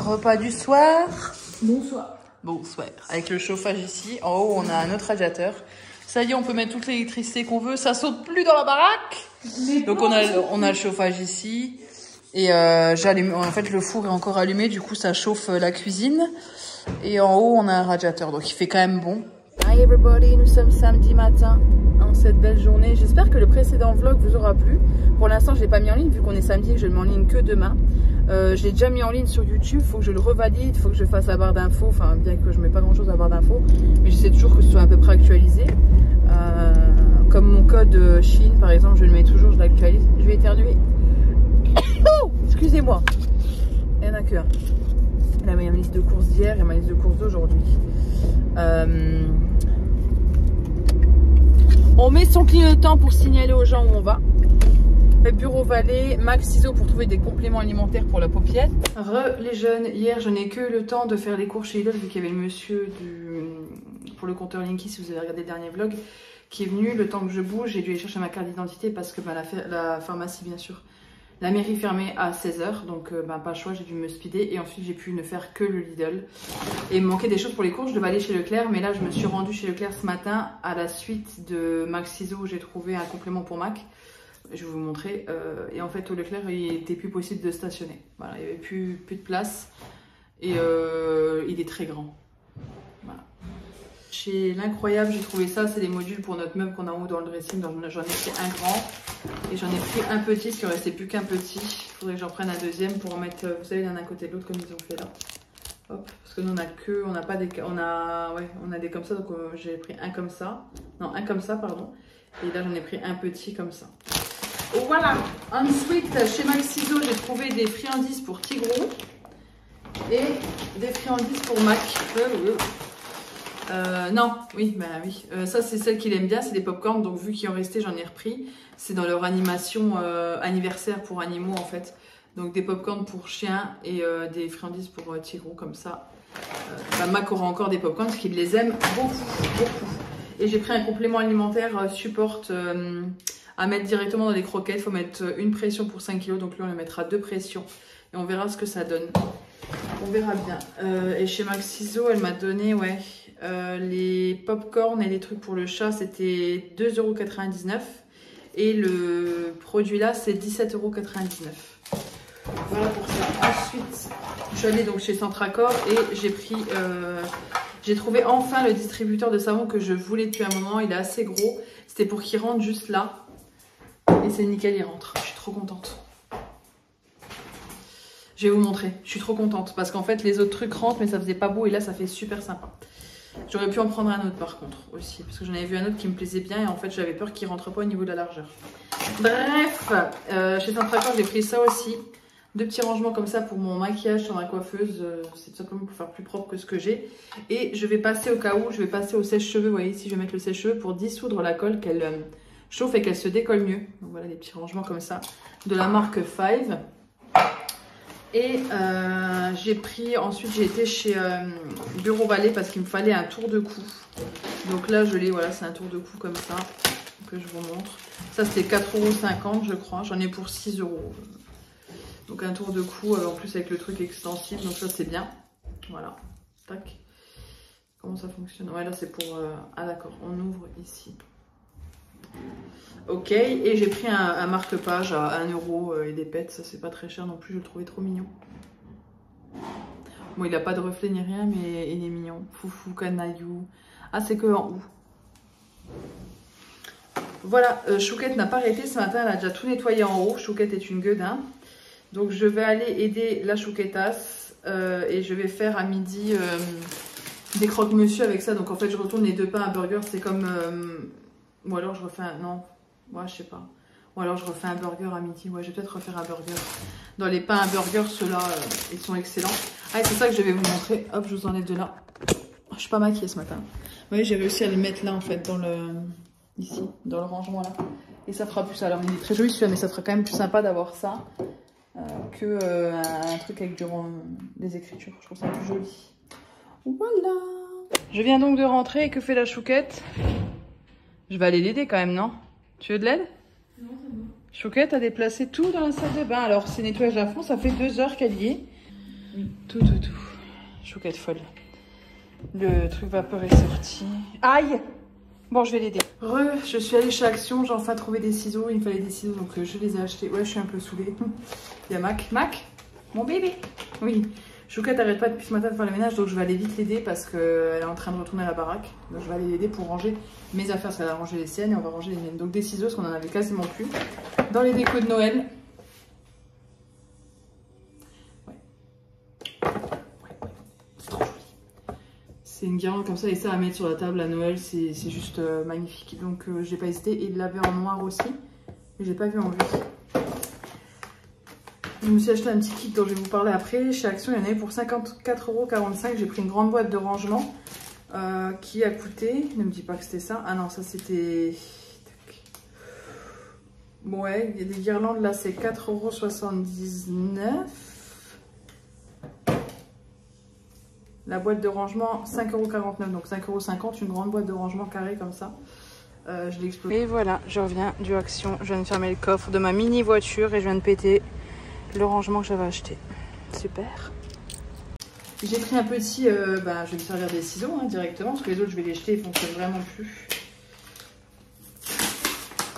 Repas du soir. Bonsoir. Bonsoir. Avec le chauffage ici. En haut, on a un autre radiateur. Ça y est, on peut mettre toute l'électricité qu'on veut. Ça saute plus dans la baraque. Donc on a le chauffage ici. Et j'allume. En fait, le four est encore allumé. Du coup, ça chauffe la cuisine. Et en haut, on a un radiateur. Donc il fait quand même bon. Hi everybody, nous sommes samedi matin. En cette belle journée. J'espère que le précédent vlog vous aura plu. Pour l'instant, je l'ai pas mis en ligne vu qu'on est samedi et que je le mets en ligne que demain. Je l'ai déjà mis en ligne sur YouTube. Faut que je le revalide, faut que je fasse la barre d'infos. Enfin, bien que je mets pas grand chose à la barre d'infos, mais j'essaie toujours que ce soit à peu près actualisé. Comme mon code Chine, par exemple, je le mets toujours, je l'actualise. Je vais éternuer. Oh, excusez-moi. Il y en a que un. Là, ma liste de courses d'hier et ma liste de courses d'aujourd'hui. On met son clignotant pour signaler aux gens où on va. Bureau Vallée, Max Ciseaux pour trouver des compléments alimentaires pour la paupiette. Les jeunes, hier je n'ai que le temps de faire les cours chez Lidl vu qu'il y avait le monsieur pour le compteur Linky, si vous avez regardé le dernier vlog, qui est venu. Le temps que je bouge, j'ai dû aller chercher ma carte d'identité parce que la pharmacie, bien sûr, la mairie fermée à 16 h, donc pas le choix, j'ai dû me speeder et ensuite j'ai pu ne faire que le Lidl. Et il me manquait des choses pour les courses, je devais aller chez Leclerc, mais là je me suis rendue chez Leclerc ce matin à la suite de Max Ciseaux où j'ai trouvé un complément pour Mac. Je vais vous montrer. Et en fait, au Leclerc, il n'était plus possible de stationner. Voilà, il n'y avait plus de place. Et il est très grand. Voilà. Chez l'Incroyable, j'ai trouvé ça. C'est des modules pour notre meuble qu'on a en haut dans le dressing. Donc j'en ai pris un grand. Et j'en ai pris un petit, parce qu'il ne restait plus qu'un petit. Il faudrait que j'en prenne un deuxième pour en mettre, vous savez, l'un à côté de l'autre, comme ils ont fait là. Hop. Parce que nous, on a des comme ça. Donc j'ai pris un comme ça. Non, un comme ça, pardon. Et là, j'en ai pris un petit comme ça. Voilà, ensuite chez Max Ciseaux j'ai trouvé des friandises pour Tigrou et des friandises pour Mac. Ça c'est celle qu'il aime bien, c'est des pop-corn, donc vu qu'il en restait j'en ai repris. C'est dans leur animation anniversaire pour animaux en fait. Donc des pop-corn pour chiens et des friandises pour Tigrou comme ça. Mac aura encore des pop-corn parce qu'il les aime beaucoup. Et j'ai pris un complément alimentaire support à mettre directement dans les croquettes. Il faut mettre une pression pour 5 kg. Donc lui, on le mettra 2 pressions. Et on verra ce que ça donne. On verra bien. Et chez Max Ciseaux, elle m'a donné les pop-corn et les trucs pour le chat. C'était 2,99 €. Et le produit là, c'est 17,99 €. Voilà pour ça. Ensuite, je suis allée donc chez Centracor et j'ai pris... j'ai trouvé enfin le distributeur de savon que je voulais depuis un moment. Il est assez gros. C'était pour qu'il rentre juste là. Et c'est nickel, il rentre. Je suis trop contente. Je vais vous montrer. Je suis trop contente. Parce qu'en fait, les autres trucs rentrent, mais ça faisait pas beau. Et là, ça fait super sympa. J'aurais pu en prendre un autre par contre aussi. Parce que j'en avais vu un autre qui me plaisait bien. Et en fait, j'avais peur qu'il rentre pas au niveau de la largeur. Bref, chez Centracor, j'ai pris ça aussi. 2 petits rangements comme ça pour mon maquillage sur ma coiffeuse. C'est tout simplement pour faire plus propre que ce que j'ai. Et je vais passer au cas où, je vais passer au sèche-cheveux. Vous voyez ici, je vais mettre le sèche-cheveux pour dissoudre la colle, qu'elle chauffe et qu'elle se décolle mieux. Donc voilà des petits rangements comme ça de la marque Five. Et ensuite j'ai été chez Bureau Vallée parce qu'il me fallait un tour de cou. Donc là je l'ai, voilà, c'est un tour de cou comme ça que je vous montre. Ça c'était 4,50 € je crois. J'en ai pour 6 €. Donc un tour de cou en plus avec le truc extensible, donc ça c'est bien. Voilà, tac. Comment ça fonctionne? Ouais, là c'est pour... Ah d'accord, on ouvre ici. Ok, et j'ai pris un marque-page à 1 € et des pets, ça c'est pas très cher non plus, je le trouvais trop mignon. Bon, il a pas de reflet ni rien, mais il est mignon. Foufou, canaillou. Ah, c'est que en haut. Voilà, Chouquette n'a pas arrêté ce matin, elle a déjà tout nettoyé en haut. Chouquette est une gueudin. Donc je vais aller aider la chouquettasse et je vais faire à midi des croque-monsieur avec ça. Donc en fait je retourne les 2 pains à burger, c'est comme... ou alors je refais un... Non, ouais je sais pas. Ou alors je refais un burger à midi. Ouais, je vais peut-être refaire un burger. Dans les pains à burger, ceux-là, ils sont excellents. Ah, c'est ça que je vais vous montrer. Hop, je vous enlève de là. Oh, je suis pas maquillée ce matin. Vous voyez, j'ai réussi à le mettre là en fait, dans le... Ici, dans le rangement là. Et ça fera plus ça. Alors il est très joli celui-là, mais ça sera quand même plus sympa d'avoir ça. Un truc avec des écritures. Je trouve ça plus joli. Voilà. Je viens donc de rentrer et que fait la Chouquette? Je vais aller l'aider quand même, non? Tu veux de l'aide? Non, c'est bon. Chouquette a déplacé tout dans la salle de bain. Alors c'est nettoyage à fond, ça fait 2 heures qu'elle y est. Tout. Chouquette folle. Le truc vapeur est sorti. Aïe! Bon, je vais l'aider. Je suis allée chez Action, j'ai enfin trouvé des ciseaux. Il me fallait des ciseaux, donc je les ai achetés. Ouais, je suis un peu saoulée. Il y a Mac. Mac? Mon bébé? Oui. Chouquette arrête pas depuis ce matin de faire le ménage, donc je vais aller vite l'aider parce qu'elle est en train de retourner à la baraque. Donc je vais aller l'aider pour ranger mes affaires, parce qu'elle a rangé les siennes et on va ranger les miennes. Donc des ciseaux, parce qu'on en avait quasiment plus. Dans les décos de Noël. C'est trop joli. C'est une guirlande comme ça et ça à mettre sur la table à Noël, c'est juste magnifique. Donc j'ai pas hésité. Et il l'avait en noir aussi, mais j'ai pas vu en gris. Je me suis acheté un petit kit dont je vais vous parler après. Chez Action, il y en avait pour 54,45 €. J'ai pris une grande boîte de rangement qui a coûté... Ne me dis pas que c'était ça. Ah non, ça c'était... Bon, ouais, il y a des guirlandes là, c'est 4,79 €. La boîte de rangement, 5,49 €. Donc 5,50 €, une grande boîte de rangement carrée comme ça. Je l'ai explosé. Et voilà, je reviens du Action. Je viens de fermer le coffre de ma mini voiture et je viens de péter le rangement que j'avais acheté. Super. J'ai pris un petit, je vais me servir des ciseaux directement parce que les autres je vais les jeter, ils fonctionnent vraiment plus.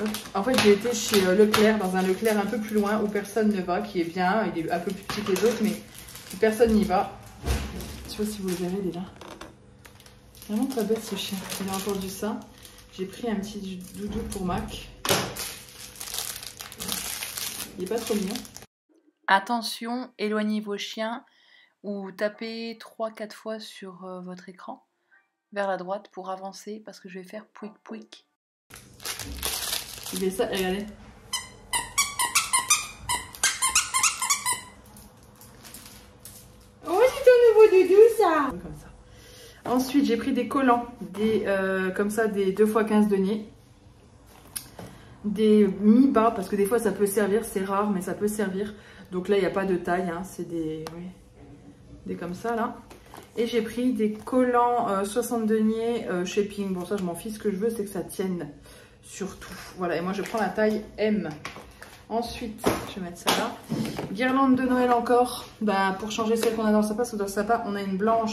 Hop. En fait j'ai été chez Leclerc, dans un Leclerc un peu plus loin où personne ne va, qui est bien, il est un peu plus petit que les autres mais personne n'y va. Je sais pas si vous le verrez, il est là. Vraiment très bête ce chien, il a entendu ça. J'ai pris un petit doudou pour Mac. Il est pas trop mignon. Attention, éloignez vos chiens ou tapez 3-4 fois sur votre écran vers la droite pour avancer parce que je vais faire pouic pouic. Il fait ça, regardez. Oh, c'est ton nouveau doudou ça. Comme ça. Ensuite, j'ai pris des collants, comme ça, des 2x15 deniers. Des mi-bas parce que des fois ça peut servir, c'est rare mais ça peut servir. Donc là il n'y a pas de taille, c'est des comme ça là. Et j'ai pris des collants 60 deniers chez Ping. Bon ça je m'en fiche, ce que je veux c'est que ça tienne surtout. Voilà, et moi je prends la taille M. Ensuite je vais mettre ça là. Guirlande de Noël encore, pour changer celle qu'on a dans le sapin, parce que dans le sapin on a une blanc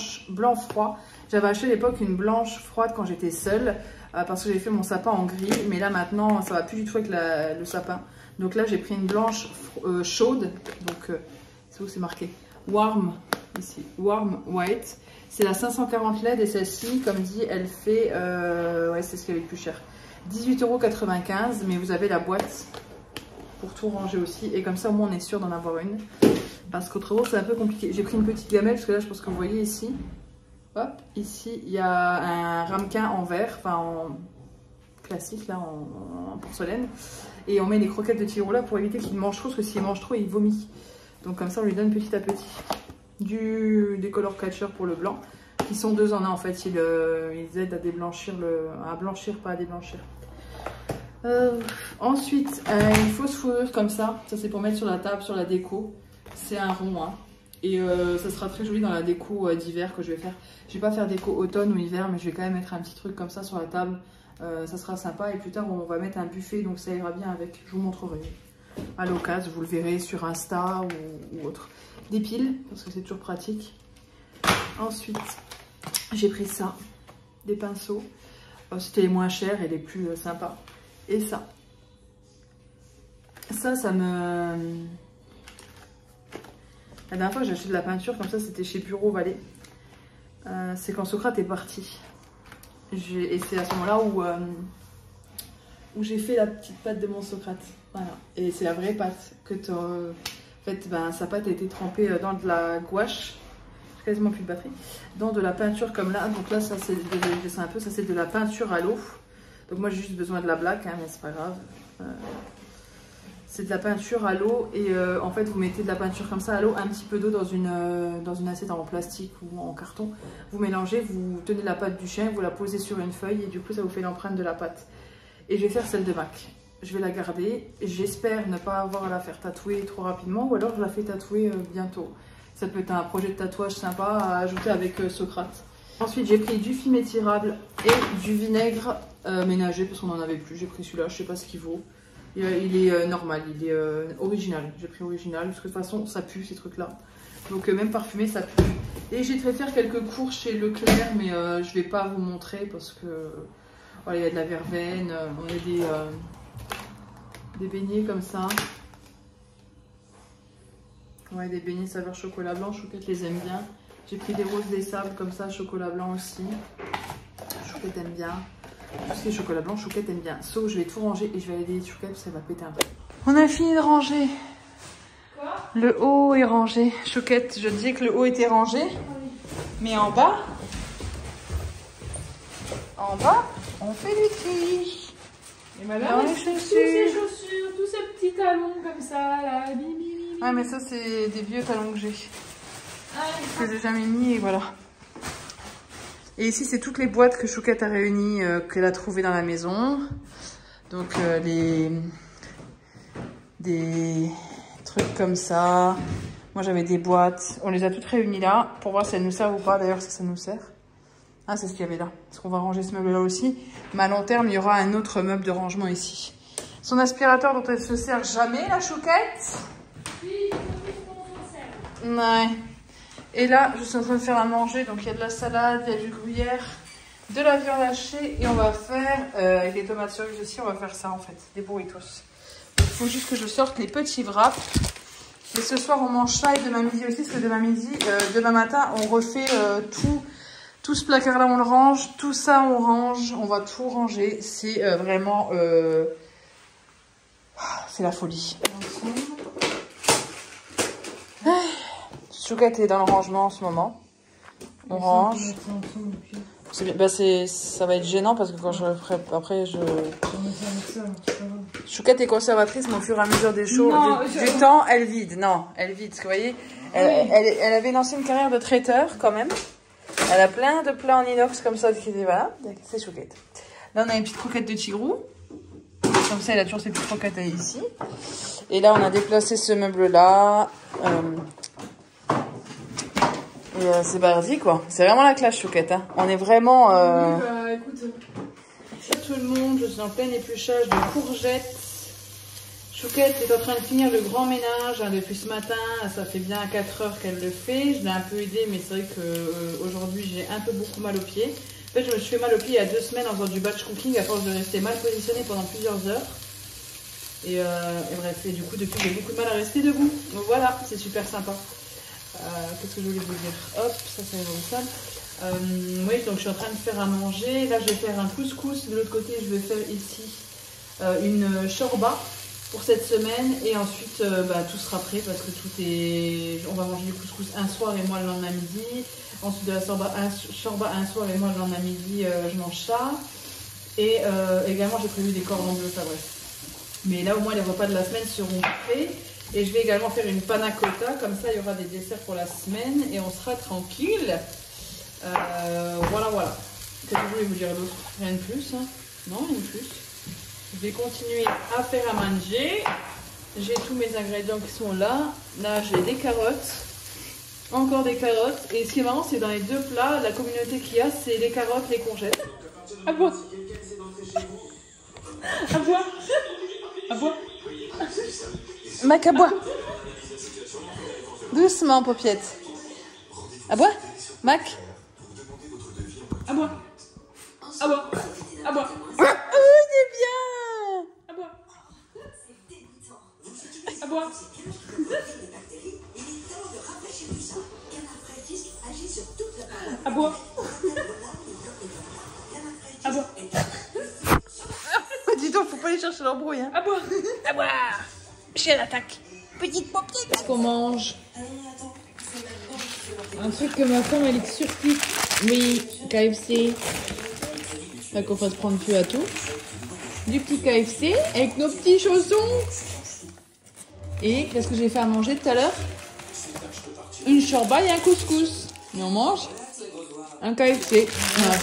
froid. J'avais acheté à l'époque une blanche froide quand j'étais seule. Parce que j'ai fait mon sapin en gris, mais là maintenant ça va plus du tout avec le sapin. Donc là j'ai pris une blanche chaude, donc c'est où c'est marqué warm, ici, warm white. C'est la 540 LED et celle-ci, comme dit, elle fait, ouais c'est ce qui est le plus cher, 18,95 €, mais vous avez la boîte pour tout ranger aussi. Et comme ça au moins on est sûr d'en avoir une, parce qu'autrement c'est un peu compliqué. J'ai pris une petite gamelle, parce que là je pense que vous voyez ici. Hop, ici il y a un ramequin en verre, enfin en classique là, en porcelaine. Et on met les croquettes de Tiro là pour éviter qu'il mange trop, parce que s'il mange trop il vomit. Donc comme ça on lui donne petit à petit. Des color catchers pour le blanc, qui sont 2 en 1 en fait. Ils aident à déblanchir, à blanchir, pas à déblanchir. Ensuite, une fausse fourrure comme ça c'est pour mettre sur la table, sur la déco. C'est un rond, et ça sera très joli dans la déco d'hiver que je vais faire. Je vais pas faire déco automne ou hiver, mais je vais quand même mettre un petit truc comme ça sur la table. Ça sera sympa. Et plus tard, on va mettre un buffet, donc ça ira bien avec. Je vous montrerai à l'occasion. Vous le verrez sur Insta ou autre. Des piles, parce que c'est toujours pratique. Ensuite, j'ai pris ça. Des pinceaux. C'était les moins chers et les plus sympas. Et ça. Ça me... La dernière fois que j'ai acheté de la peinture comme ça, c'était chez Bureau Vallée. C'est quand Socrate est parti. Et c'est à ce moment-là où j'ai fait la petite pâte de mon Socrate. Voilà. Et c'est la vraie pâte. En fait, sa pâte a été trempée dans de la gouache. J'ai quasiment plus de batterie. Dans de la peinture comme là. Donc là, ça c'est de la peinture à l'eau. Donc moi j'ai juste besoin de la black, mais c'est pas grave. C'est de la peinture à l'eau et en fait vous mettez de la peinture comme ça à l'eau, un petit peu d'eau dans une assiette en plastique ou en carton. Vous mélangez, vous tenez la pâte du chien, vous la posez sur une feuille et du coup ça vous fait l'empreinte de la pâte. Et je vais faire celle de Mac. Je vais la garder. J'espère ne pas avoir à la faire tatouer trop rapidement ou alors je la fais tatouer bientôt. Ça peut être un projet de tatouage sympa à ajouter avec Socrate. Ensuite j'ai pris du film étirable et du vinaigre ménager parce qu'on n'en avait plus. J'ai pris celui-là, je sais pas ce qu'il vaut. Il est normal, il est original. J'ai pris original parce que de toute façon ça pue ces trucs là. Donc même parfumé ça pue. Et j'ai fait faire quelques cours chez Leclerc, mais je vais pas vous montrer parce que voilà, il y a de la verveine, on a des beignets comme ça. Ouais, des beignets saveur chocolat blanc, Chouquette les aime bien. J'ai pris des roses des sables comme ça, chocolat blanc aussi. Chouquette aime bien. Tout ce qui est chocolat blanc, Chouquette aime bien. Sauf je vais tout ranger et je vais aller aider Chouquette parce qu'elle va péter un peu. On a fini de ranger. Quoi? Le haut est rangé. Chouquette, je disais que le haut était rangé. Mais en bas, on fait du tri. Et madame, tous ces chaussures, tous ces petits talons comme ça, là, bim. Ouais, mais ça, c'est des vieux talons que j'ai. Que j'ai jamais mis et voilà. Et ici, c'est toutes les boîtes que Chouquette a réunies, qu'elle a trouvées dans la maison. Donc, des trucs comme ça. Moi, j'avais des boîtes. On les a toutes réunies là pour voir si elles nous servent ou pas. D'ailleurs, ça nous sert. Ah, c'est ce qu'il y avait là. Parce qu'on va ranger ce meuble-là aussi. Mais à long terme, il y aura un autre meuble de rangement ici. Son aspirateur dont elle se sert jamais, la Chouquette. Ouais. Et là, je suis en train de faire à manger. Donc, il y a de la salade, il y a du gruyère, de la viande hachée. Et on va faire, avec les tomates cerises aussi, on va faire ça en fait. Des burritos. Il faut juste que je sorte les petits wraps. Et ce soir, on mange ça et demain midi aussi. Parce que demain matin, on refait tout ce placard-là, on le range. Tout ça, on range. On va tout ranger. C'est vraiment... c'est la folie. Chouquette est dans le rangement en ce moment. On range. C'est bien. Bah ça va être gênant parce que quand je ferai après Chouquette est conservatrice, mais au fur et à mesure des choses, du temps, elle vide. Non, elle vide. Parce que vous voyez, elle avait une ancienne carrière de traiteur quand même. Elle a plein de plats en inox comme ça. Voilà, c'est Chouquette. Là, on a une petite croquette de tigrou. Comme ça, elle a toujours ses petites croquettes ici. Et là, on a déplacé ce meuble-là. Et c'est bardi quoi. C'est vraiment la classe Chouquette. Hein. On est vraiment... Oui, bah écoute, salut tout le monde, je suis en plein épluchage de courgettes. Chouquette est en train de finir le grand ménage hein, depuis ce matin. Ça fait bien 4 heures qu'elle le fait. Je l'ai un peu aidé, mais c'est vrai qu'aujourd'hui j'ai un peu beaucoup mal aux pieds. En fait, je me suis fait mal aux pieds il y a 2 semaines en faisant du batch cooking à force de rester mal positionnée pendant plusieurs heures. Et bref, et du coup depuis j'ai beaucoup de mal à rester debout. Donc voilà, c'est super sympa. Qu'est-ce que je voulais vous dire? Hop, ça c'est sale. Oui, donc je suis en train de faire à manger. Là, je vais faire un couscous. De l'autre côté, je vais faire ici une shorba pour cette semaine. Et ensuite, tout sera prêt parce que tout est... On va manger du couscous un soir et moi le lendemain midi. Ensuite, de la shorba un soir et moi le lendemain midi, je mange ça. Et également, j'ai prévu des cordons bleus, ça bref. Mais là, au moins, les repas de la semaine seront prêts. Et je vais également faire une panna cotta, comme ça il y aura des desserts pour la semaine et on sera tranquille. Voilà. Qu'est-ce que je voulais vous dire d'autre? Rien de plus, hein? Non, rien de plus. Je vais continuer à faire à manger. J'ai tous mes ingrédients qui sont là. Là, j'ai des carottes. Encore des carottes. Et ce qui est marrant, c'est dans les 2 plats, la communauté qu'il y a, c'est les carottes, les courgettes. À boire. À boire. À boire. Mac, à bois. Doucement, Paupiette. À bois. Mac. à bois. À bois. À bois. Oh, il est bien. À bois. À bois. À bois. À bois. Dis donc, faut pas aller chercher l'embrouille. Hein. À bois. À bois. Chien attaque. Petite Paupiette. Qu'est-ce qu'on mange? Un truc que ma femme elle est surprise. Oui, KFC. Pas qu'on fasse prendre feu à tout. Du petit KFC avec nos petits chaussons. Et qu'est-ce que j'ai fait à manger tout à l'heure? Une shorba et un couscous. Et on mange un KFC. Voilà.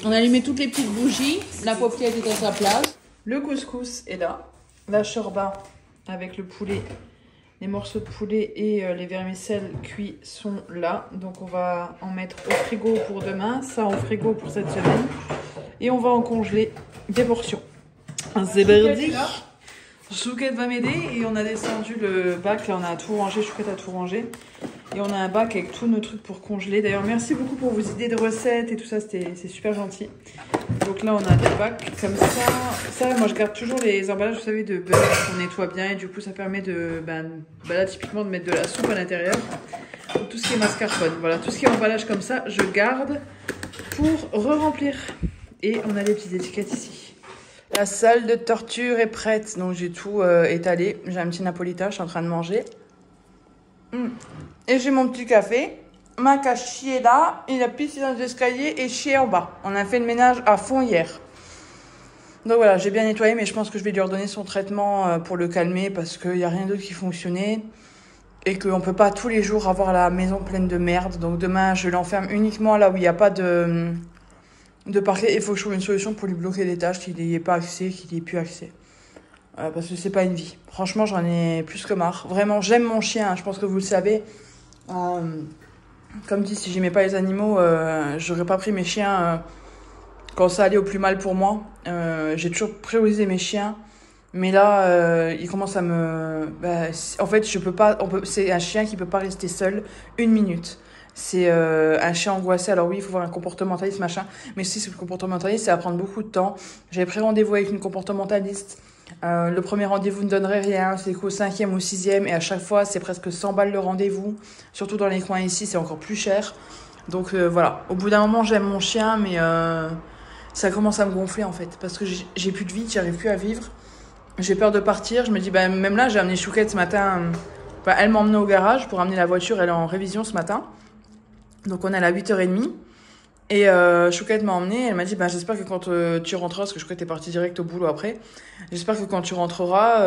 On a allumé toutes les petites bougies. La paupiette est à sa place. Le couscous est là. La shorba avec le poulet, les morceaux de poulet et les vermicelles cuits sont là. Donc on va en mettre au frigo pour demain, ça au frigo pour cette semaine. Et on va en congeler des portions. C'est parti. Chouquette va m'aider et on a descendu le bac. Là, on a tout rangé. Chouquette a tout rangé. Et on a un bac avec tous nos trucs pour congeler. D'ailleurs, merci beaucoup pour vos idées de recettes et tout ça. C'est super gentil. Donc là, on a des bacs comme ça. Ça, moi, je garde toujours les emballages, vous savez, de beurre qu'on nettoie bien. Et du coup, ça permet de, là, typiquement, de mettre de la soupe à l'intérieur. Tout ce qui est mascarpone. Voilà, tout ce qui est emballage comme ça, je garde pour re-remplir. Et on a les petites étiquettes ici. La salle de torture est prête. Donc, j'ai tout étalé. J'ai un petit napolitain, je suis en train de manger. Et j'ai mon petit café. Mac a chié là, il a pissé dans les escaliers et chié en bas. On a fait le ménage à fond hier. Donc voilà, j'ai bien nettoyé, mais je pense que je vais lui redonner son traitement pour le calmer parce qu'il n'y a rien d'autre qui fonctionnait. Et qu'on ne peut pas tous les jours avoir la maison pleine de merde. Donc demain, je l'enferme uniquement là où il n'y a pas de parquet. Il faut que je trouve une solution pour lui bloquer des tâches, qu'il n'y ait pas accès, qu'il n'y ait plus accès. Parce que c'est pas une vie. Franchement, j'en ai plus que marre. Vraiment, j'aime mon chien, hein, je pense que vous le savez. Comme dit, si j'aimais pas les animaux, j'aurais pas pris mes chiens quand ça allait au plus mal pour moi. J'ai toujours priorisé mes chiens. Mais là, il commence à me... en fait, je peux pas... c'est un chien qui peut pas rester seul 1 minute. C'est un chien angoissé. Alors oui, il faut voir un comportementaliste, machin. Mais si c'est le comportementaliste, ça va prendre beaucoup de temps. J'avais pris rendez-vous avec une comportementaliste. Le premier rendez-vous ne donnerait rien, c'est qu'au 5e ou 6e, et à chaque fois c'est presque 100 balles le rendez-vous, surtout dans les coins ici c'est encore plus cher. Donc voilà, au bout d'un moment j'aime mon chien, mais ça commence à me gonfler en fait, parce que j'ai plus de vie, j'arrive plus à vivre, j'ai peur de partir. Je me dis, même là j'ai amené Chouquette ce matin, elle m'a emmené au garage pour amener la voiture, elle est en révision ce matin, donc on est à 8h30. Et Chouquette m'a emmenée, elle m'a dit, j'espère que quand tu rentreras, parce que Chouquette est partie direct au boulot après, j'espère que quand tu rentreras,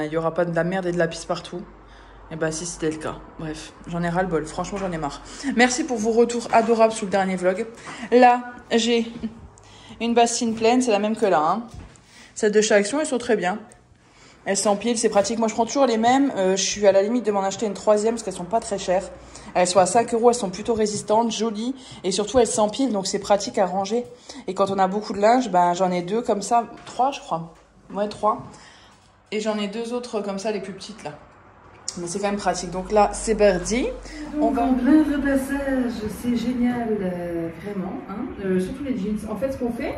il n'y aura pas de la merde et de la pisse partout. Et si c'était le cas. Bref, j'en ai ras-le-bol, franchement j'en ai marre. Merci pour vos retours adorables sous le dernier vlog. Là, j'ai une bassine pleine, c'est la même que là. Hein. Celles de chez Action, elles sont très bien. Elles s'empilent, c'est pratique. Moi, je prends toujours les mêmes. Je suis à la limite de m'en acheter une 3e parce qu'elles sont pas très chères. Elles sont à 5 €, elles sont plutôt résistantes, jolies. Et surtout, elles s'empilent, donc c'est pratique à ranger. Et quand on a beaucoup de linge, j'en ai 2 comme ça. 3, je crois. Ouais, 3. Et j'en ai 2 autres comme ça, les plus petites, là. Mais c'est quand même pratique. Donc là, c'est Birdie. On va en plein repassage. C'est génial, vraiment. Hein. Surtout les jeans. En fait, ce qu'on fait,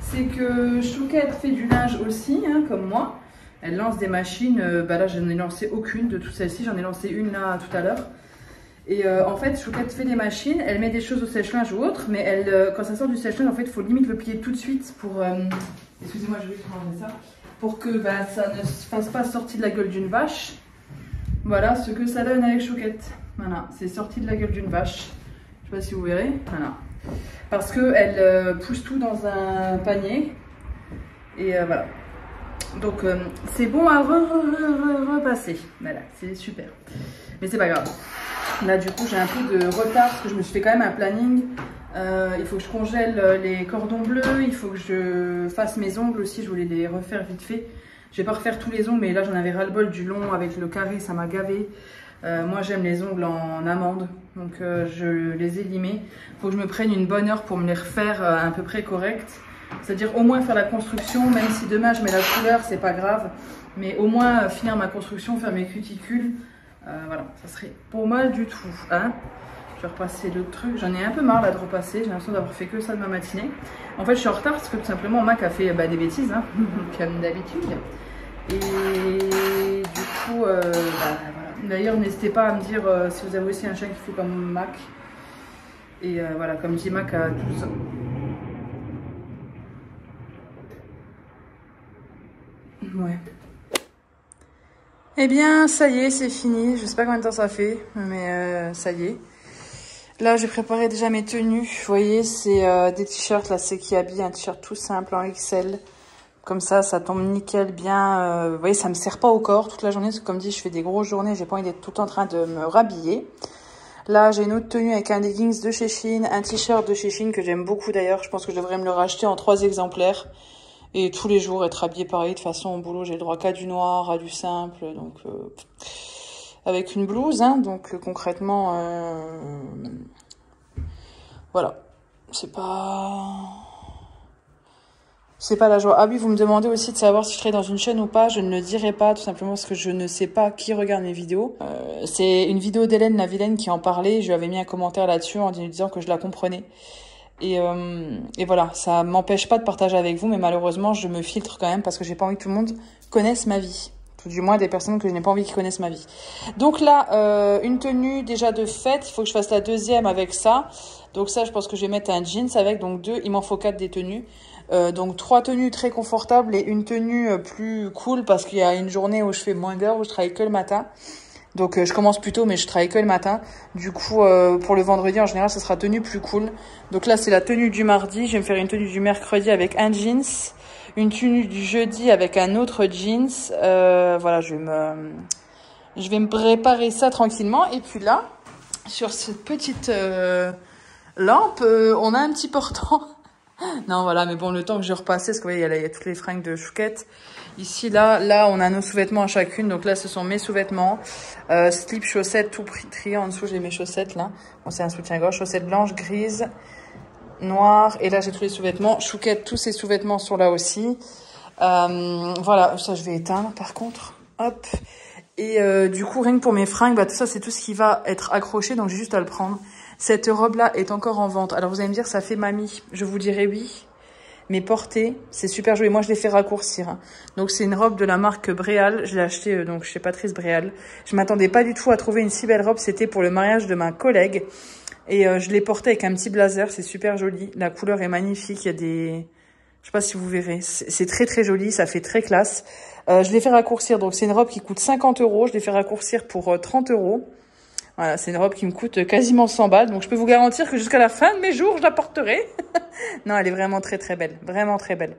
c'est que Chouquette fait du linge aussi, hein, comme moi. Elle lance des machines, là je n'en ai lancé aucune de toutes celles-ci, j'en ai lancé une là tout à l'heure. Et en fait, Chouquette fait des machines, elle met des choses au sèche-linge ou autre, mais elle, quand ça sort du sèche-linge, en fait, il faut limite le plier tout de suite pour... excusez-moi, je vais ranger ça. Pour que ça ne se fasse pas sortir de la gueule d'une vache. Voilà ce que ça donne avec Chouquette. Voilà, c'est sorti de la gueule d'une vache. Je sais pas si vous verrez, voilà. Parce qu'elle pousse tout dans un panier. Et voilà. Donc c'est bon à repasser. Voilà, c'est super. Mais c'est pas grave. Là du coup j'ai un peu de retard parce que je me suis fait quand même un planning. Il faut que je congèle les cordons bleus. Il faut que je fasse mes ongles aussi. Je voulais les refaire vite fait. Je vais pas refaire tous les ongles, mais là j'en avais ras le bol du long avec le carré, ça m'a gavé. Moi j'aime les ongles en amande, donc je les ai limés. Il faut que je me prenne une bonne heure pour me les refaire à peu près correct. C'est-à-dire au moins faire la construction, même si demain je mets la couleur, c'est pas grave. Mais au moins finir ma construction, faire mes cuticules, voilà, ça serait pas mal du tout. Hein, je vais repasser le truc, j'en ai un peu marre là de repasser, j'ai l'impression d'avoir fait que ça de ma matinée. En fait je suis en retard parce que tout simplement Mac a fait des bêtises, hein, comme d'habitude. Et du coup, voilà. D'ailleurs n'hésitez pas à me dire si vous avez aussi un chien qui fait comme Mac. Et voilà, comme dit Mac a 12 ans. Ouais. Eh bien, ça y est, c'est fini. Je sais pas combien de temps ça fait, mais ça y est. Là, j'ai préparé déjà mes tenues. Vous voyez, c'est des t-shirts, là, c'est qui habille un t-shirt tout simple en XL. Comme ça tombe nickel, bien. Vous voyez, ça me sert pas au corps toute la journée. Parce que comme dit, je fais des grosses journées. J'ai pas envie d'être tout le temps en train de me rhabiller. Là, j'ai une autre tenue avec un leggings de chez Shein, un t-shirt de chez Shein que j'aime beaucoup d'ailleurs. Je pense que je devrais me le racheter en 3 exemplaires. Et tous les jours, être habillée pareil. De toute façon, au boulot, j'ai le droit qu'à du noir, à du simple. Donc, avec une blouse. Hein, donc, concrètement, voilà. C'est pas C'est pas la joie. Ah oui, vous me demandez aussi de savoir si je serai dans une chaîne ou pas. Je ne le dirai pas, tout simplement parce que je ne sais pas qui regarde mes vidéos. C'est une vidéo d'Hélène la Vilaine qui en parlait. Je lui avais mis un commentaire là-dessus en lui disant que je la comprenais. Et voilà, ça m'empêche pas de partager avec vous, mais malheureusement, je me filtre quand même parce que j'ai pas envie que tout le monde connaisse ma vie. Tout du moins des personnes que je n'ai pas envie qu'ils connaissent ma vie. Donc là, une tenue déjà de fête. Il faut que je fasse la deuxième avec ça. Donc ça, je pense que je vais mettre un jeans avec. Donc 2, il m'en faut 4 des tenues. Donc 3 tenues très confortables et une tenue plus cool parce qu'il y a une journée où je fais moins d'heures, où je travaille que le matin. Donc je commence plus tôt mais je travaille que le matin. Du coup pour le vendredi en général ce sera tenue plus cool. Donc là c'est la tenue du mardi. Je vais me faire une tenue du mercredi avec un jeans. Une tenue du jeudi avec un autre jeans. Voilà, je vais me préparer ça tranquillement. Et puis là, sur cette petite lampe, on a un petit portant. Non, voilà, mais bon, le temps que je repasse, parce que vous voyez, il y a toutes les fringues de Chouquette. Ici, là, on a nos sous-vêtements à chacune. Donc là, ce sont mes sous-vêtements. Slip, chaussettes, tout trié. En dessous, j'ai mes chaussettes, là. Bon, c'est un soutien-gorge. Chaussettes blanches, grises, noires. Et là, j'ai tous les sous-vêtements. Chouquette, tous ses sous-vêtements sont là aussi. Voilà, ça, je vais éteindre, par contre. Hop. Et du coup, rien que pour mes fringues, bah, tout ça, c'est tout ce qui va être accroché. Donc, j'ai juste à le prendre. Cette robe-là est encore en vente. Alors, vous allez me dire, ça fait mamie. Je vous dirais oui. Mais portée, c'est super joli. Moi, je l'ai fait raccourcir. Hein. Donc, c'est une robe de la marque Bréal. Je l'ai achetée donc chez Patrice Bréal. Je m'attendais pas du tout à trouver une si belle robe. C'était pour le mariage de ma collègue. Et je l'ai portée avec un petit blazer. C'est super joli. La couleur est magnifique. Il y a des... Je sais pas si vous verrez. C'est très, très joli. Ça fait très classe. Je l'ai fait raccourcir. Donc, c'est une robe qui coûte 50 €. Je l'ai fait raccourcir pour 30 €. Voilà, c'est une robe qui me coûte quasiment 100 balles. Donc, je peux vous garantir que jusqu'à la fin de mes jours, je la porterai. Non, elle est vraiment très, très belle. Vraiment très belle.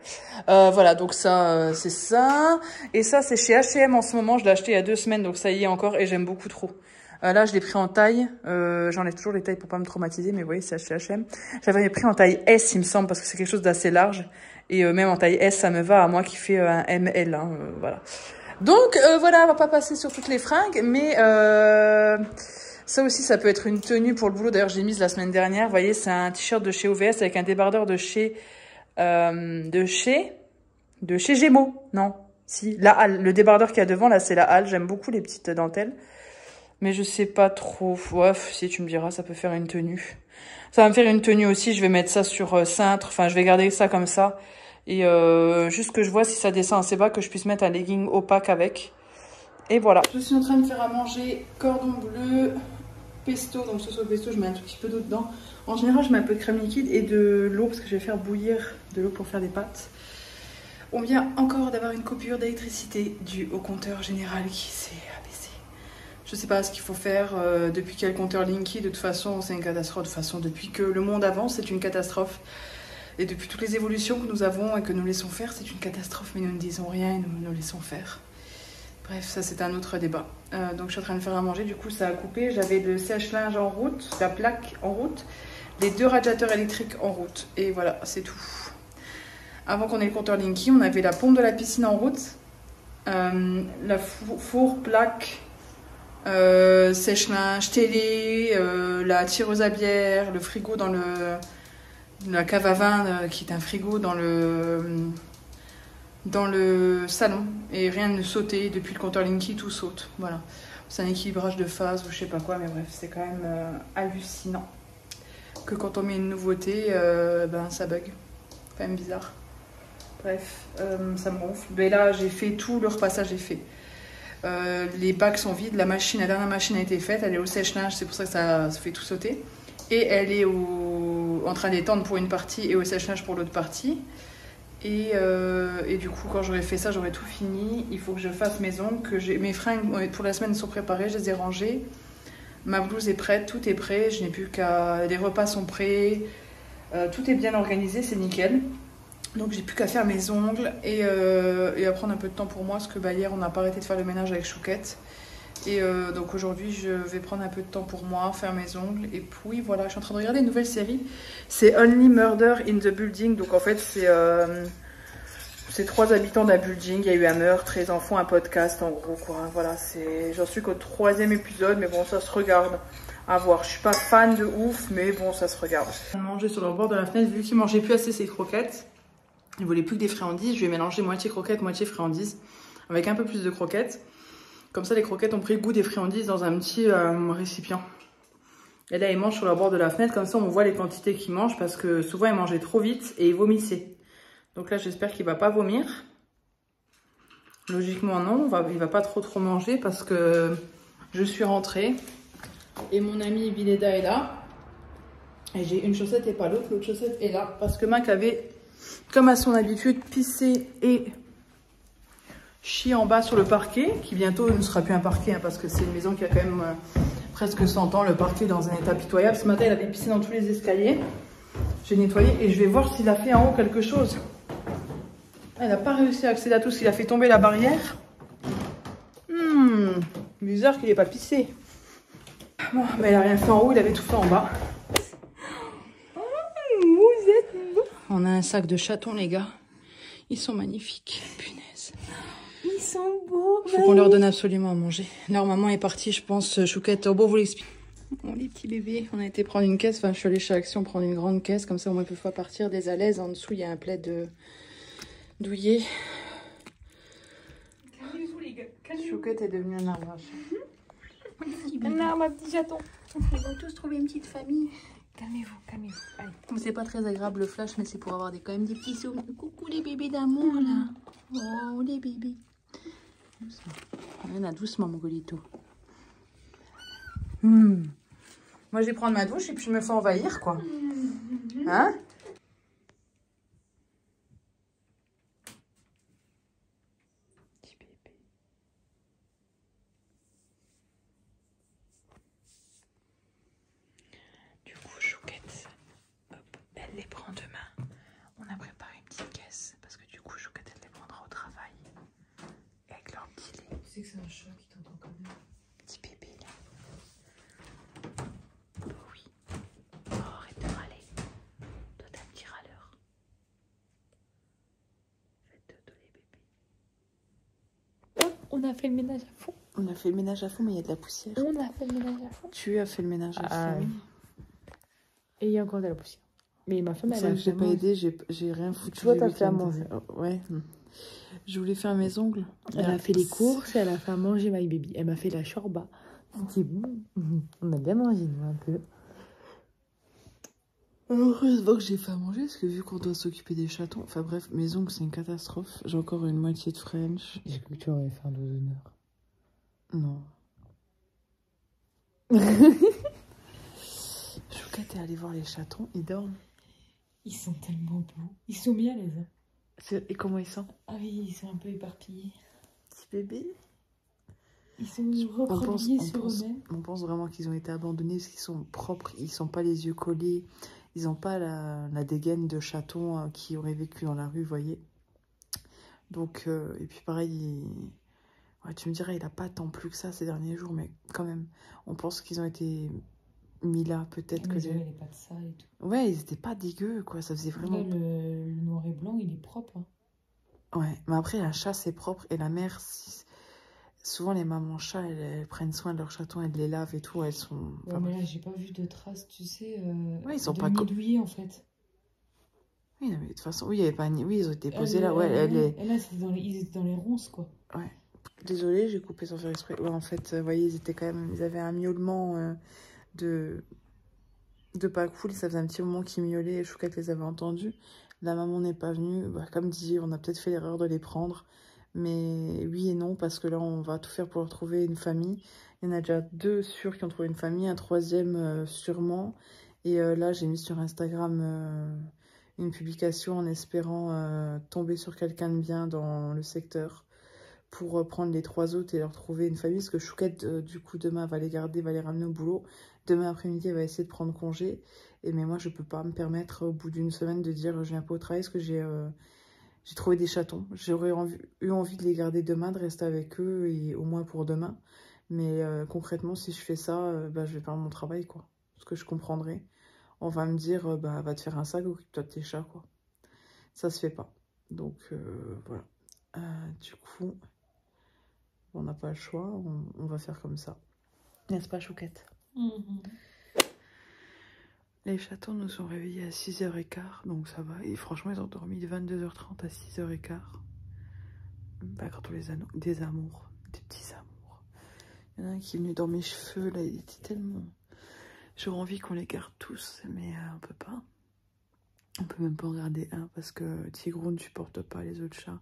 Voilà, donc ça, c'est ça. Et ça, c'est chez H&M en ce moment. Je l'ai acheté il y a 2 semaines. Donc, ça y est encore. Et j'aime beaucoup trop. Là, je l'ai pris en taille. J'enlève toujours les tailles pour pas me traumatiser. Mais vous voyez, c'est chez H&M. J'avais pris en taille S, il me semble, parce que c'est quelque chose d'assez large. Et même en taille S, ça me va à moi qui fait un ML. Hein, voilà. Donc, voilà, on va pas passer sur toutes les fringues. Mais... ça aussi, ça peut être une tenue pour le boulot. D'ailleurs, je l'ai mise la semaine dernière. Vous voyez, c'est un t-shirt de chez OVS avec un débardeur de chez Gémeaux. Non, si, la Halle. Le débardeur qu'il y a devant, là, c'est la Halle. J'aime beaucoup les petites dentelles. Mais je sais pas trop. Ouais, si tu me diras, ça peut faire une tenue. Ça va me faire une tenue aussi. Je vais mettre ça sur cintre. Enfin, je vais garder ça comme ça. Et juste que je vois si ça descend assez bas, que je puisse mettre un legging opaque avec. Et voilà. Je suis en train de faire à manger cordon bleu, pesto. Donc ce soit le pesto, je mets un tout petit peu d'eau dedans. En général, je mets un peu de crème liquide et de l'eau parce que je vais faire bouillir de l'eau pour faire des pâtes. On vient encore d'avoir une coupure d'électricité due au compteur général qui s'est abaissé. Je sais pas ce qu'il faut faire, depuis quel compteur Linky. De toute façon, c'est une catastrophe. De toute façon, depuis que le monde avance, c'est une catastrophe. Et depuis toutes les évolutions que nous avons et que nous laissons faire, c'est une catastrophe. Mais nous ne disons rien et nous nous laissons faire. Bref, ça c'est un autre débat. Donc je suis en train de faire à manger, du coup ça a coupé. J'avais le sèche-linge en route, la plaque en route, les 2 radiateurs électriques en route. Et voilà, c'est tout. Avant qu'on ait le compteur Linky, on avait la pompe de la piscine en route, la four, plaque, sèche-linge, télé, la tireuse à bière, le frigo dans la cave à vin qui est un frigo dans le salon, et rien ne sautait. Depuis le compteur Linky, tout saute. Voilà, c'est un équilibrage de phase ou je sais pas quoi, mais bref, c'est quand même hallucinant que quand on met une nouveauté, ben ça bug. Quand même bizarre. Bref, ça me gonfle. Mais là, j'ai fait tout le repassage, j'ai fait. Les bacs sont vides, la dernière machine a été faite, elle est au sèche-linge, c'est pour ça que ça fait tout sauter. Et elle est en train d'étendre pour une partie et au sèche-linge pour l'autre partie. Et du coup, quand j'aurai fait ça, j'aurai tout fini. Il faut que je fasse mes ongles. Mes fringues pour la semaine sont préparées, je les ai rangées. Ma blouse est prête, tout est prêt. Je n'ai plus qu'à... Les repas sont prêts. Tout est bien organisé, c'est nickel. Donc j'ai plus qu'à faire mes ongles et à prendre un peu de temps pour moi. Parce que hier, on n'a pas arrêté de faire le ménage avec Chouquette. Et donc aujourd'hui, je vais prendre un peu de temps pour moi, faire mes ongles. Et puis voilà, je suis en train de regarder une nouvelle série. C'est Only Murder in the Building. Donc en fait, c'est 3 habitants d'un building. Il y a eu un meurtre, les enfants, un podcast en gros quoi. Voilà, j'en suis qu'au 3e épisode, mais bon, ça se regarde. À voir. Je suis pas fan de ouf, mais bon, ça se regarde. On mangeait sur le bord de la fenêtre, vu qu'ils mangeaient plus assez ces croquettes. Il voulait plus que des friandises. Je lui ai mélangé moitié croquettes, moitié friandises, avec un peu plus de croquettes. Comme ça, les croquettes ont pris le goût des friandises dans un petit récipient. Et là, il mange sur le bord de la fenêtre. Comme ça, on voit les quantités qu'il mange parce que souvent, il mangeait trop vite et il vomissait. Donc là, j'espère qu'il va pas vomir. Logiquement, non. Il va pas trop manger parce que je suis rentrée. Et mon ami Vileda est là. Et j'ai une chaussette et pas l'autre. L'autre chaussette est là. Parce que Mac avait, comme à son habitude, pissé et chié en bas sur le parquet. Qui bientôt ne sera plus un parquet. Hein, parce que c'est une maison qui a quand même presque 100 ans. Le parquet est dans un état pitoyable. Ce matin, il avait pissé dans tous les escaliers. J'ai nettoyé. Et je vais voir s'il a fait en haut quelque chose. Elle n'a pas réussi à accéder à tout ce qu'il a fait tomber la barrière. Bizarre qu'il n'ait pas pissé. Bon, mais il a rien fait en haut, il avait tout fait en bas. Vous êtes beaux. On a un sac de chatons, les gars. Ils sont magnifiques. Punaise. Ils sont beaux. Faut qu'on leur donne absolument à manger. Leur maman est partie, je pense, Chouquette. Bon, vous l'expliquez. Bon, les petits bébés, on a été prendre une caisse. Enfin, je suis allée chez Action prendre une grande caisse. Comme ça, au moins, ils peuvent partir des à l'aise. En dessous, il y a un plaid douillet. Calmez-vous, les gars. Chouquette est devenue un arbre à chat. Un arbre à petit chaton. Ils vont tous trouver une petite famille. Calmez-vous, calmez-vous. Allez. C'est pas très agréable le flash, mais c'est pour avoir quand même des petits souvenirs. Coucou les bébés d'amour là. Oh les bébés. Doucement. On a doucement mon golito. Moi je vais prendre ma douche et puis je me fais envahir quoi. Hein? Les prend demain. On a préparé une petite caisse parce que du coup Chouquette elle les prendra au travail avec leur petit lait. Tu sais que c'est un chat qui t'entend quand même. Petit bébé là. Oh oui. Oh, arrête de râler. Toi t'es un petit râleur. Faites dodo les bébés. On a fait le ménage à fond. On a fait le ménage à fond mais il y a de la poussière. On a fait le ménage à fond. Tu as fait le ménage à fond. Oui. Et il y a encore de la poussière. Mais ma femme, elle ça, a j'ai pas aidé, j'ai rien foutu. Tu vois, t'as fait à manger. Ouais. Je voulais faire mes ongles. Elle a fait les courses, elle a fait à manger My Baby. Elle m'a fait la shorba. C'était bon. On a bien mangé, nous, un peu. Heureusement que j'ai fait à manger, parce que vu qu'on doit s'occuper des chatons... Enfin bref, mes ongles, c'est une catastrophe. J'ai encore une moitié de French. J'ai cru que tu aurais fait un dos d'honneur. Non. Chouquette est allée voir les chatons, ils dorment. Ils sont tellement beaux. Ils sont bien, les uns. Et comment ils sont? Ah oui, ils sont un peu éparpillés. Petit bébé. Ils sont recroquevillés sur eux-mêmes. On pense vraiment qu'ils ont été abandonnés parce qu'ils sont propres, ils sont pas les yeux collés, ils n'ont pas la dégaine de chatons qui auraient vécu dans la rue, vous voyez. Donc, et puis pareil, ouais, tu me dirais, il n'a pas tant plus que ça ces derniers jours, mais quand même, on pense qu'ils ont été mis là, peut-être que... Ils avaient les pattes sales et tout. Ouais, ils étaient pas dégueux, quoi, ça faisait vraiment... Là, le noir et blanc, il est propre. Hein. Ouais, mais après, un chat, c'est propre, et la mère... Souvent, les mamans chats, elles prennent soin de leurs chatons, elles les lavent et tout, elles sont... Ouais, mais là, j'ai pas vu de traces, tu sais, ouais, ils sont de pas douillet, en fait. Oui, mais de toute façon, oui, il y avait pas... Oui, ils ont été posés là, ouais. Et là, ils étaient dans les ronces, quoi. Ouais. Désolée, j'ai coupé sans faire exprès. Ouais, en fait, vous voyez, ils étaient quand même... Ils avaient un miaulement de pas cool, ça faisait un petit moment qu'ils miaulaient, et Chouquette les avait entendus. La maman n'est pas venue, bah, comme dit, on a peut-être fait l'erreur de les prendre. Mais oui et non, parce que là, on va tout faire pour leur trouver une famille. Il y en a déjà 2 sûrs qui ont trouvé une famille, un 3e sûrement. Et là, j'ai mis sur Instagram une publication en espérant tomber sur quelqu'un de bien dans le secteur pour prendre les 3 autres et leur trouver une famille. Parce que Chouquette, du coup, demain, va les garder, va les ramener au boulot. Demain après-midi, elle va essayer de prendre congé. Mais moi, je peux pas me permettre, au bout d'une semaine, de dire je viens pas au travail parce que j'ai trouvé des chatons. J'aurais eu envie de les garder demain, de rester avec eux, et au moins pour demain. Mais concrètement, si je fais ça, bah, je vais perdre mon travail, quoi. Ce que je comprendrais. On va me dire, bah, va te faire un sac, occupe-toi de tes chats, quoi. Ça se fait pas. Donc, voilà. Du coup, on n'a pas le choix. On va faire comme ça. N'est-ce pas, Chouquette? Les chatons nous sont réveillés à 6h15, donc ça va. Et franchement, ils ont dormi de 22h30 à 6h15. Bah, quand on les a des amours, des petits amours. Il y en a un qui est venu dans mes cheveux, là, il était tellement... J'aurais envie qu'on les garde tous, mais on peut pas. On peut même pas en garder un parce que Tigrou ne supporte pas les autres chats.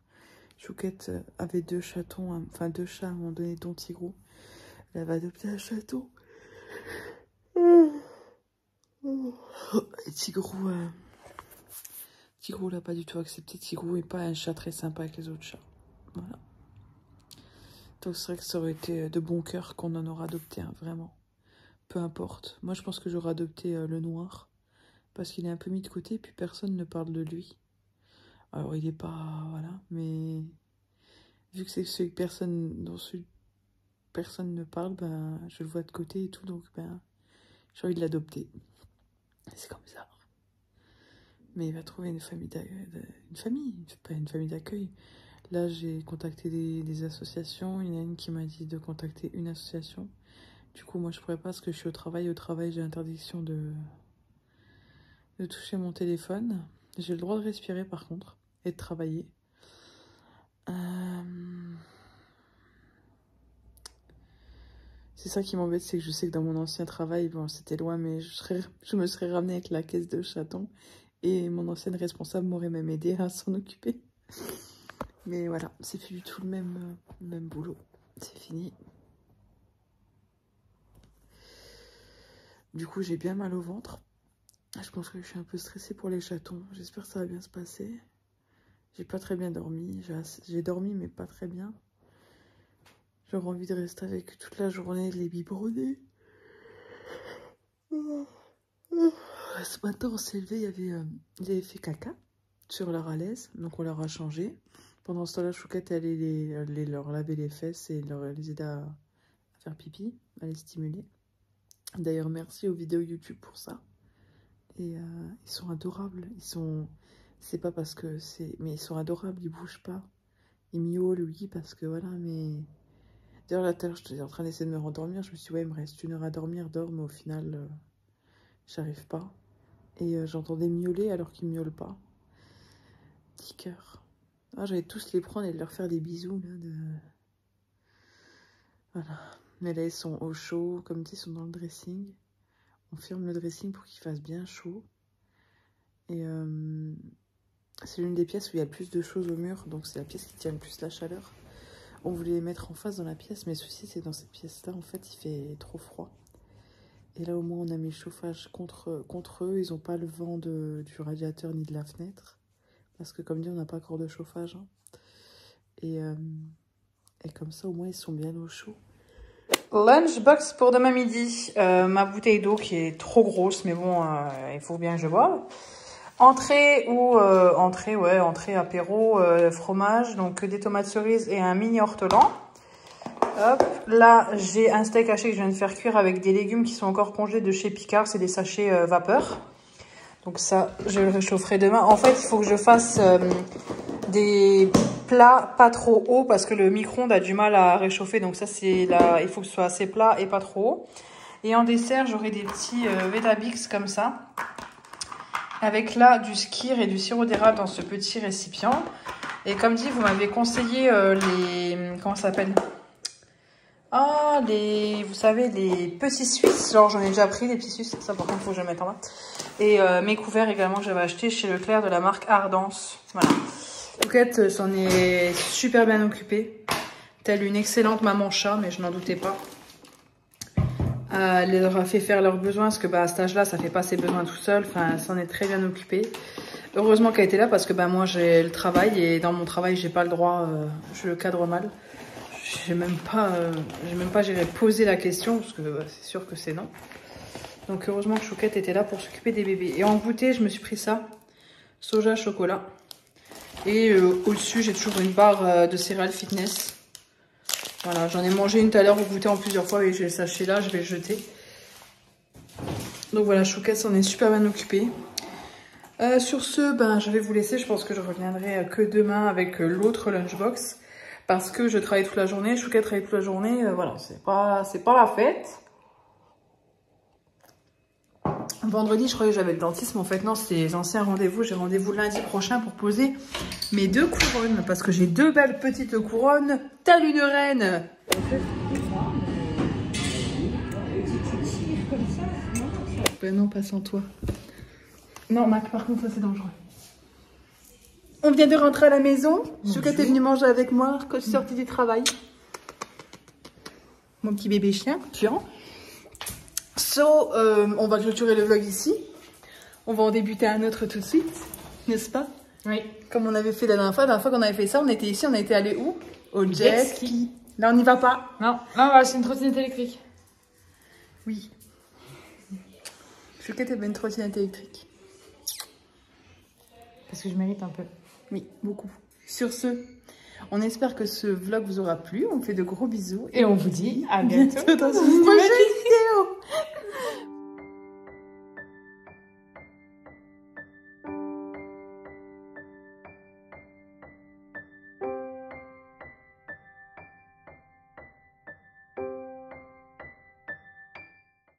Chouquette avait 2 chatons, enfin 2 chats à un moment donné, dont Tigrou. Elle avait adopté un chaton. Et Tigrou l'a pas du tout accepté. Tigrou n'est pas un chat très sympa avec les autres chats. Voilà. Donc c'est vrai que ça aurait été de bon cœur qu'on en aurait adopté un, vraiment. Peu importe. Moi, je pense que j'aurais adopté le noir. Parce qu'il est un peu mis de côté, puis personne ne parle de lui. Alors, il est pas... Voilà. Mais vu que c'est celui que personne ne parle, ben, je le vois de côté et tout. Donc, ben, j'ai envie de l'adopter. C'est comme ça. Mais il va trouver une famille pas une famille d'accueil. Là, j'ai contacté des associations. Il y en a une qui m'a dit de contacter une association. Du coup, moi, je pourrais pas parce que je suis au travail. Au travail, j'ai l'interdiction de toucher mon téléphone. J'ai le droit de respirer, par contre, et de travailler. C'est ça qui m'embête, c'est que je sais que dans mon ancien travail, bon, c'était loin, mais je me serais ramenée avec la caisse de chatons. Et mon ancienne responsable m'aurait même aidé à s'en occuper. Mais voilà, c'est plus du tout le même boulot. C'est fini. Du coup, j'ai bien mal au ventre. Je pense que je suis un peu stressée pour les chatons. J'espère que ça va bien se passer. J'ai pas très bien dormi. J'ai dormi, mais pas très bien. J'aurais envie de rester avec eux toute la journée, de les biberonner. Ce matin, on s'est levé, ils avaient fait caca sur leur alaise, donc on leur a changé. Pendant ce temps-là, Chouquette allait leur laver les fesses et les aider à faire pipi, à les stimuler. D'ailleurs, merci aux vidéos YouTube pour ça. Et ils sont adorables. C'est pas parce que c'est... Mais ils sont adorables, ils bougent pas. Ils miaulent, oui, parce que voilà, mais... D'ailleurs, là, tout à l'heure, j'étais en train d'essayer de me rendormir. Je me suis dit, ouais, il me reste 1 heure à dormir, dors, mais au final, j'arrive pas. Et j'entendais miauler alors qu'ils miaulent pas. Petit cœur. Ah, j'allais tous les prendre et leur faire des bisous, là, Voilà. Mais là, ils sont au chaud, comme ils sont dans le dressing. On ferme le dressing pour qu'il fasse bien chaud. Et c'est l'une des pièces où il y a le plus de choses au mur, donc c'est la pièce qui tient le plus la chaleur. On voulait les mettre en face dans la pièce, mais le souci c'est dans cette pièce-là, en fait, il fait trop froid. Et là, au moins, on a mis le chauffage contre eux. Ils n'ont pas le vent du radiateur ni de la fenêtre. Parce que, comme dit, on n'a pas encore de chauffage. Hein. Et comme ça, au moins, ils sont bien au chaud. Lunchbox pour demain midi. Ma bouteille d'eau qui est trop grosse, mais bon, il faut bien que je boive. Entrée entrée apéro, fromage, donc des tomates cerises et un mini ortolan. Hop, là j'ai un steak haché que je viens de faire cuire avec des légumes qui sont encore congelés de chez Picard, c'est des sachets vapeur. Donc ça, je le réchaufferai demain. En fait, il faut que je fasse des plats pas trop hauts parce que le micro-ondes a du mal à réchauffer. Donc ça, c'est là, il faut que ce soit assez plat et pas trop haut. Et en dessert, j'aurai des petits Weetabix comme ça. Avec là du skyr et du sirop d'érable dans ce petit récipient. Et comme dit, vous m'avez conseillé les... Comment ça s'appelle? Ah, vous savez, les petits Suisses. Genre, j'en ai déjà pris, les petits Suisses. Ça, par contre, il faut que je le mette en bas. Et mes couverts également que j'avais acheté chez Leclerc de la marque Ardence. Voilà. Chouquette s'en est super bien occupée. Telle une excellente maman chat, mais je n'en doutais pas. Elle leur a fait faire leurs besoins, parce que à cet âge-là, ça fait pas ses besoins tout seul. Enfin, elle s'en est très bien occupée. Heureusement qu'elle était là, parce que moi, j'ai le travail, et dans mon travail, j'ai pas le droit, je le cadre mal. J'ai même pas j'irai poser la question, parce que c'est sûr que c'est non. Donc heureusement que Chouquette était là pour s'occuper des bébés. Et en goûter, je me suis pris ça, soja chocolat. Et au-dessus, j'ai toujours une barre de céréales fitness. Voilà, j'en ai mangé une tout à l'heure au goûter en plusieurs fois, et j'ai le sachet là, je vais le jeter. Donc voilà, Chouquette s'en est super bien occupée. Sur ce, je vais vous laisser, je pense que je reviendrai que demain avec l'autre lunchbox. Parce que je travaille toute la journée, Chouquette travaille toute la journée, voilà, c'est pas la fête. Vendredi, je croyais que j'avais le dentiste, mais en fait non, c'est les anciens rendez-vous. J'ai rendez-vous lundi prochain pour poser mes 2 couronnes, parce que j'ai 2 belles petites couronnes, telle une reine. Ben non, pas sans toi. Non, Mac, par contre, ça c'est dangereux. On vient de rentrer à la maison. Chouquette est venue manger avec moi quand je suis sortie du travail. Mon petit bébé chien, Tuan. On va clôturer le vlog ici. On va en débuter un autre tout de suite, n'est-ce pas? Oui. Comme on avait fait la dernière fois. La dernière fois qu'on avait fait ça, on était ici, on était allé où? Au jet ski. Là, on n'y va pas. Non, là, on va acheter une trottinette électrique. Oui. Chouquette avait une trottinette électrique. Parce que je mérite un peu. Oui, beaucoup. Sur ce, on espère que ce vlog vous aura plu. On fait de gros bisous. Et on vous dit à bientôt dans une prochaine